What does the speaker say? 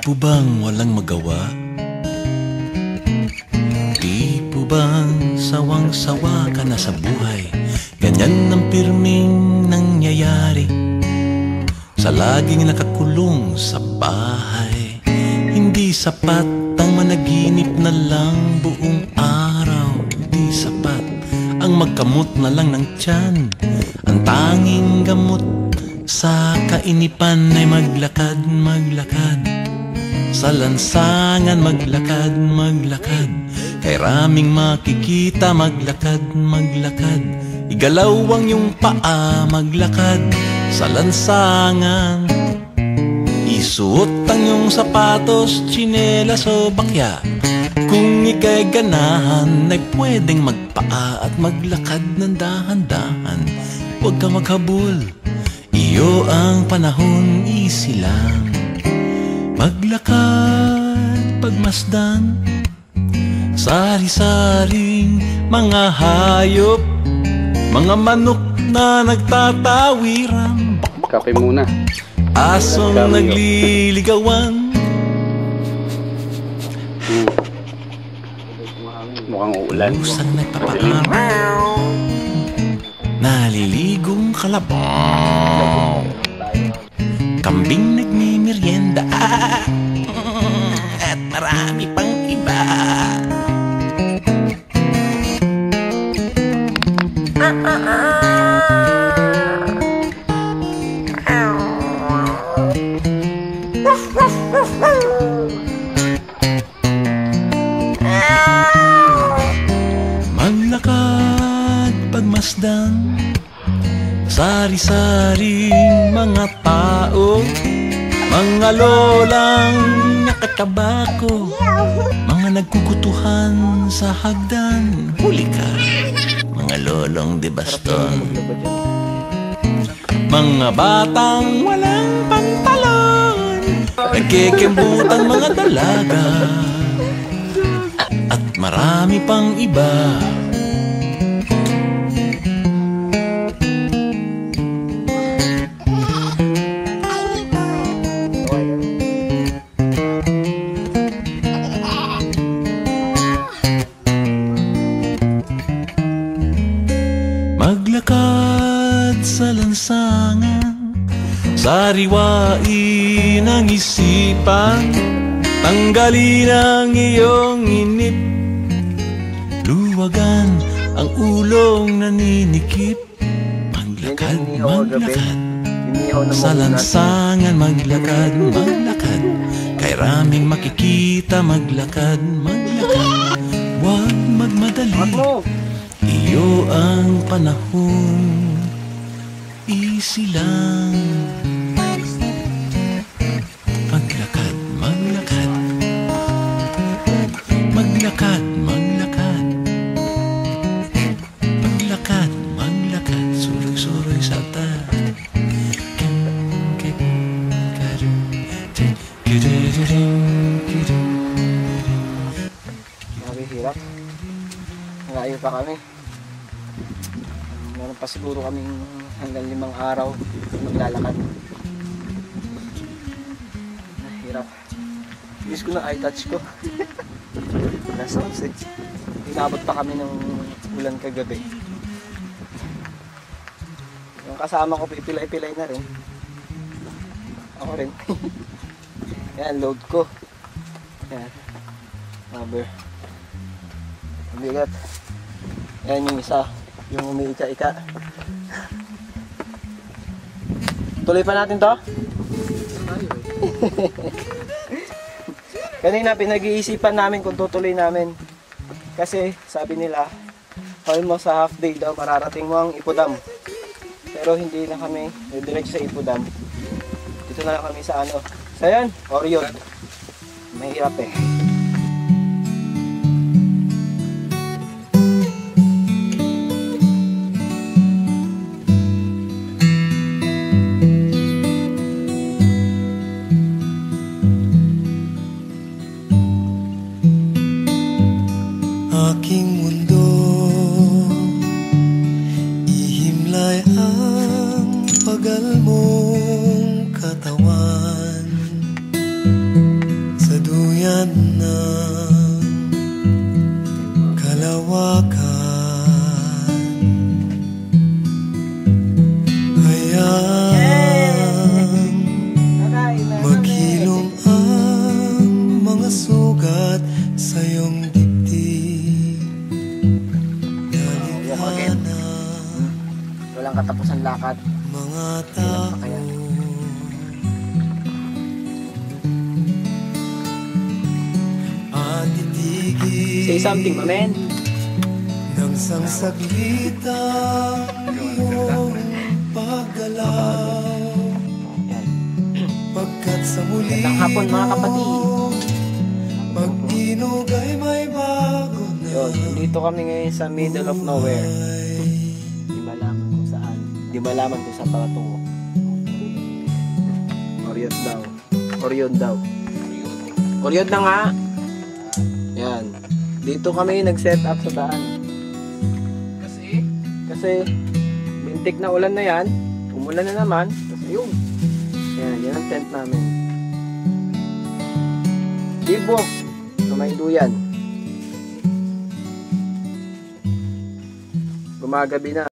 po bang walang magawa? Di po bang sawang-sawa ka na sa buhay? Ganyan ang pirming nangyayari sa laging nakakulong sa bahay. Hindi sapat ang managinip na lang buong araw. Di sapat ang magkamot na lang ng tiyan. Ang tanging gamot sa kainipan ay maglakad, maglakad sa lansangan, maglakad, maglakad. Kay raming makikita, maglakad, maglakad. Igalaw ang iyong paa, maglakad sa lansangan. Isuot ang iyong sapatos, tsinelas o bakya. Kung ika'y ganahan, ay pwedeng magpaa at maglakad ng dahan-dahan. Huwag ka maghabol, iyo ang panahon, easy lang. Maglakad, pagmasdan, sari-saring mga hayop, mga manok na nagtatawiran, kape muna. Asong nagliligawan. Mukhang uulan. Pusang nagpapaaraw, naliligong kalabaw, kambing nagmimerienda, at marami pang iba. Maglakad, pagmasdan, sari-saring mga tao, mga lolang nakatabako, mga nagkukutuhan sa hagdan. Huli ka, mga lolong de baston, mga batang walang pantalon, nagkikimbutan mga dalaga, at marami pang iba. Maglakad sa lansangan, sariwain ang isipan, tanggalin ang iyong inip, luwagan ang ulong naninikip. Maglakad, maglakad sa lansangan, maglakad, maglakad. Kay raming makikita, maglakad, maglakad. Huwag magmadali, iyo ang panahon, easy lang. Maglakad, maglakad, maglakad, maglakad, maglakad, maglakad, suroy-suroy sa ta. Grabe hirap. Malayo pa kami. Meron pa siguro kaming hanggang 5 araw maglalakad. Nahirap. Miss ko na eye-touch ko. Nasa sunset. Inabot pa kami ng ulan kagabi. Yung kasama ko pipilay-pilay na rin. Ako rin. Yan, load ko. Yan. Rubber. Mabigat. Yan yung isa. Yung umiika-ika. Tuloy pa natin to? Kanina pinag-iisipan namin kung tutuloy namin. Kasi sabi nila, almost sa half day daw mararating mo ang Ipodam. Pero hindi na kami diretso sa Ipodam. Dito na lang kami sa ano. So yan, Orion. Mahirap eh. Aking mundo, ihimlay ang pagal mong katawan. nakatapos ang lakad. mga tao Kaya, at itigil say something, mamen. ng sangsaglit ang iyong paggalaw. Yan. Pagkat sa muli Magandang hapon, mga kapatid. pag-inog ay may bago na Yun, dito kami ngayon sa middle of nowhere. Di malaman kung saan. Di malaman kung saan patungo. Orion daw. Orion daw. Orion na nga. Yan. Dito kami nag-set up sa daan. Kasi lintik na ulan na yan. Umulan na naman. Tapos ayun. Yan, yan ang tent namin. Bibok. So may duyan. Gumagabi na.